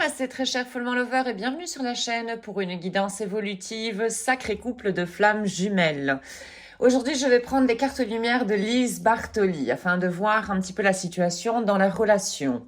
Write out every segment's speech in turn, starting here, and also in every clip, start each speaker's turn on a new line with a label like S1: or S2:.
S1: Namasté très cher Follement Lover et bienvenue sur la chaîne pour une guidance évolutive Sacré couple de flammes jumelles. Aujourd'hui, je vais prendre des cartes lumière de Lise Bartoli afin de voir un petit peu la situation dans la relation.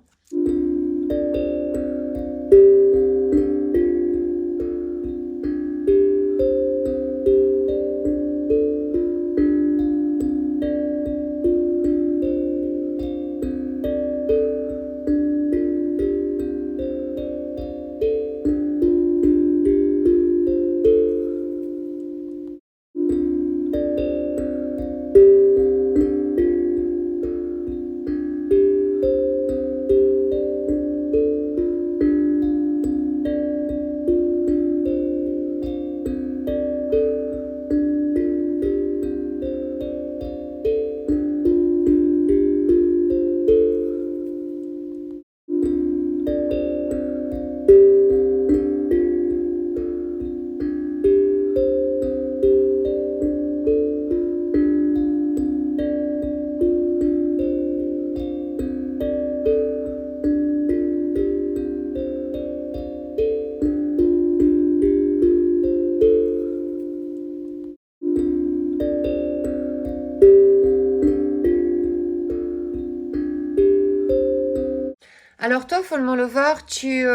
S1: Alors toi, Follement Lover, tu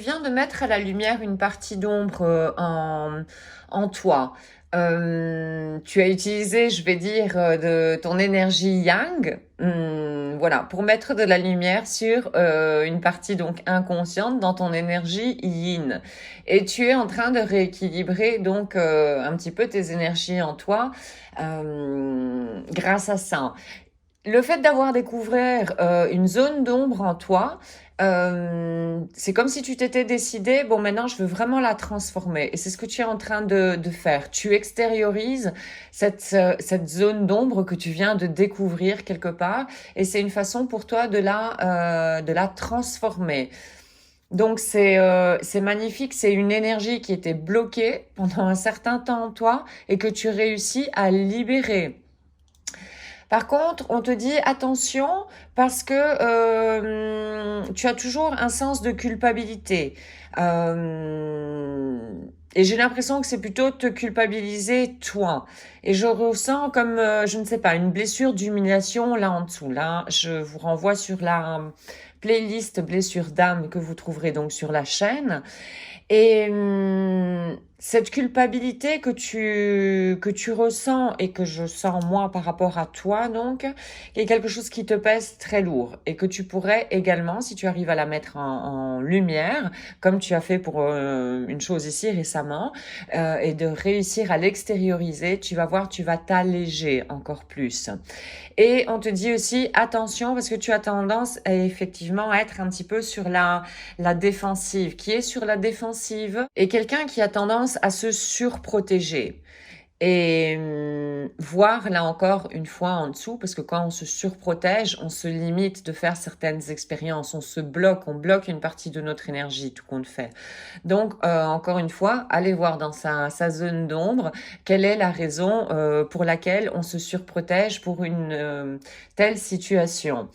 S1: viens de mettre à la lumière une partie d'ombre en toi. Tu as utilisé, je vais dire, de ton énergie yang, voilà, pour mettre de la lumière sur une partie donc inconsciente dans ton énergie yin. Et tu es en train de rééquilibrer donc un petit peu tes énergies en toi grâce à ça. Le fait d'avoir découvert une zone d'ombre en toi, c'est comme si tu t'étais décidé, bon maintenant je veux vraiment la transformer. Et c'est ce que tu es en train de faire. Tu extériorises cette zone d'ombre que tu viens de découvrir quelque part. Et c'est une façon pour toi de la transformer. Donc c'est magnifique, c'est une énergie qui était bloquée pendant un certain temps en toi et que tu réussis à libérer. Par contre, on te dit attention parce que tu as toujours un sens de culpabilité. Et j'ai l'impression que c'est plutôt te culpabiliser toi. Et je ressens comme, je ne sais pas, une blessure d'humiliation là en dessous. Là, je vous renvoie sur la playlist blessure d'âme que vous trouverez donc sur la chaîne. Et cette culpabilité que tu ressens et que je sens moi par rapport à toi donc, est quelque chose qui te pèse très lourd et que tu pourrais également, si tu arrives à la mettre en lumière, comme tu as fait pour une chose ici récemment, et de réussir à l'extérioriser, tu vas voir, tu vas t'alléger encore plus. Et on te dit aussi attention parce que tu as tendance à effectivement être un petit peu sur la défensive. Qui est sur la défensive et quelqu'un qui a tendance à se surprotéger. Et voir là encore une fois en dessous, parce que quand on se surprotège, on se limite de faire certaines expériences, on bloque une partie de notre énergie, tout compte fait. Donc encore une fois, allez voir dans sa zone d'ombre, quelle est la raison pour laquelle on se surprotège pour une telle situation.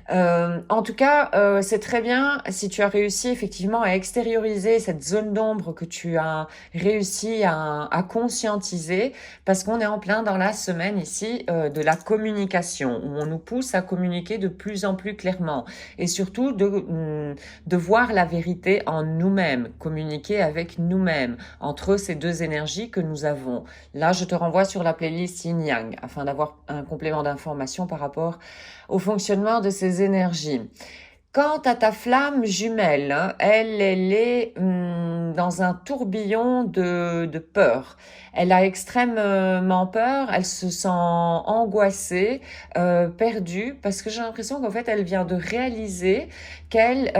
S1: En tout cas, c'est très bien si tu as réussi effectivement à extérioriser cette zone d'ombre que tu as réussi à conscientiser, parce qu'on est en plein dans la semaine ici de la communication, où on nous pousse à communiquer de plus en plus clairement, et surtout de voir la vérité en nous-mêmes, communiquer avec nous-mêmes, entre ces deux énergies que nous avons. Là, je te renvoie sur la playlist Yin Yang, afin d'avoir un complément d'information par rapport au fonctionnement de ces énergies. Quant à ta flamme jumelle, hein, elle est dans un tourbillon de peur. Elle a extrêmement peur, elle se sent angoissée, perdue, parce que j'ai l'impression qu'en fait, elle vient de réaliser qu'elle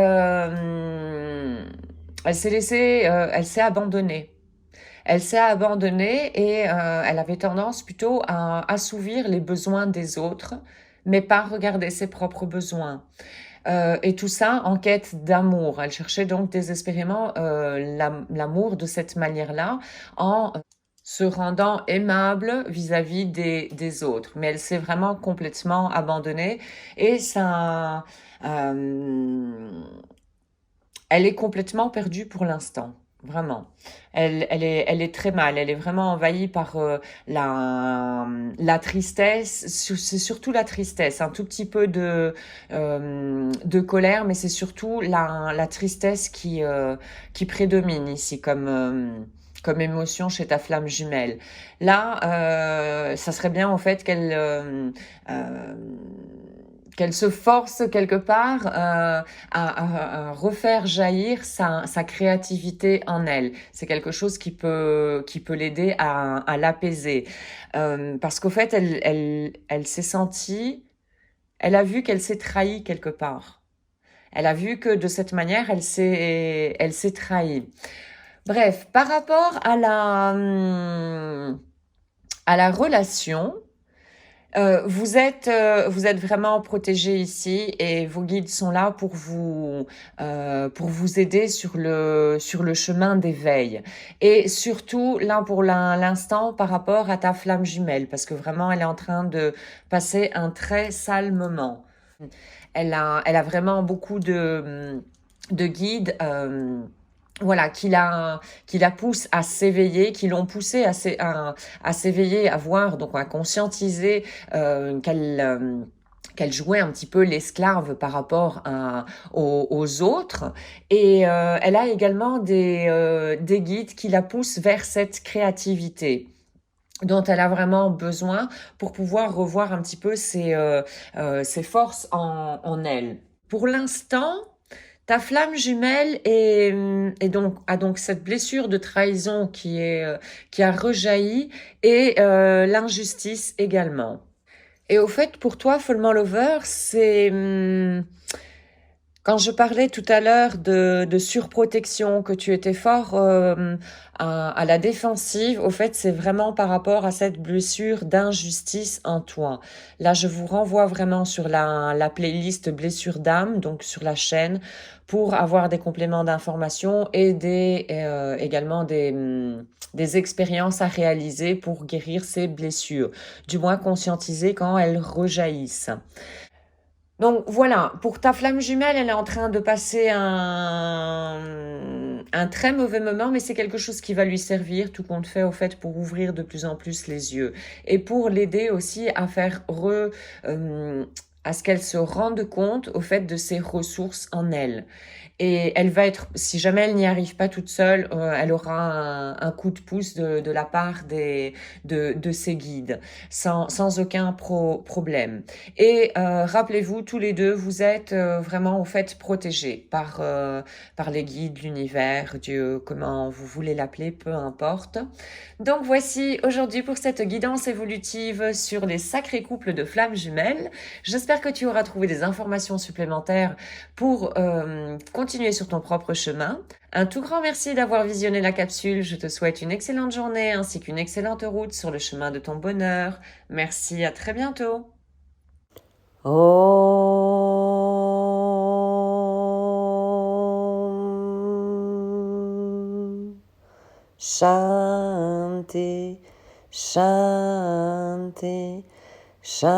S1: elle s'est laissée, elle s'est abandonnée. Elle s'est abandonnée et elle avait tendance plutôt à assouvir les besoins des autres, mais pas regarder ses propres besoins. Et tout ça en quête d'amour. Elle cherchait donc désespérément l'amour de cette manière-là, en se rendant aimable vis-à-vis des autres. Mais elle s'est vraiment complètement abandonnée et ça... elle est complètement perdue pour l'instant, vraiment. Elle est très mal, elle est vraiment envahie par la tristesse, c'est surtout la tristesse, un tout petit peu de colère, mais c'est surtout la tristesse qui prédomine ici comme émotion chez ta flamme jumelle. Là, ça serait bien en fait euh, qu'elle se force quelque part à refaire jaillir sa créativité en elle. C'est quelque chose qui peut l'aider à l'apaiser. Parce qu'au fait, elle s'est sentie, elle a vu qu'elle s'est trahie quelque part. Elle a vu que de cette manière, elle s'est trahie. Bref, par rapport à la relation, vous êtes vraiment protégé ici et vos guides sont là pour vous aider sur le chemin d'éveil. Et surtout, là, pour l'instant, par rapport à ta flamme jumelle, parce que vraiment, elle est en train de passer un très sale moment. Elle a vraiment beaucoup de guides. Voilà, qui la poussent à s'éveiller, qui l'ont poussée à s'éveiller, à voir, donc à conscientiser qu'elle jouait un petit peu l'esclave par rapport aux autres. Et elle a également des guides qui la poussent vers cette créativité dont elle a vraiment besoin pour pouvoir revoir un petit peu ses forces en elle. Pour l'instant, ta flamme jumelle a donc cette blessure de trahison qui a rejailli et l'injustice également. Et au fait, pour toi, Follement Lover, quand je parlais tout à l'heure de surprotection, que tu étais fort à la défensive, au fait, c'est vraiment par rapport à cette blessure d'injustice en toi. Là, je vous renvoie vraiment sur la playlist Blessure d'âme, donc sur la chaîne, pour avoir des compléments d'information et également des expériences à réaliser pour guérir ces blessures, du moins conscientiser quand elles rejaillissent. Donc voilà, pour ta flamme jumelle, elle est en train de passer un très mauvais moment, mais c'est quelque chose qui va lui servir, tout compte fait, au fait, pour ouvrir de plus en plus les yeux. Et pour l'aider aussi à à ce qu'elle se rende compte, au fait, de ses ressources en elle. Et elle va être, si jamais elle n'y arrive pas toute seule, elle aura un coup de pouce de la part de ses guides, sans aucun problème. Et rappelez-vous, tous les deux, vous êtes vraiment au fait protégés par les guides, l'univers, Dieu, comment vous voulez l'appeler, peu importe. Donc voici aujourd'hui pour cette guidance évolutive sur les sacrés couples de flammes jumelles. J'espère que tu auras trouvé des informations supplémentaires pour continuer sur ton propre chemin. Un tout grand merci d'avoir visionné la capsule. Je te souhaite une excellente journée ainsi qu'une excellente route sur le chemin de ton bonheur. Merci, à très bientôt. Om Shanti, Shanti, Shanti.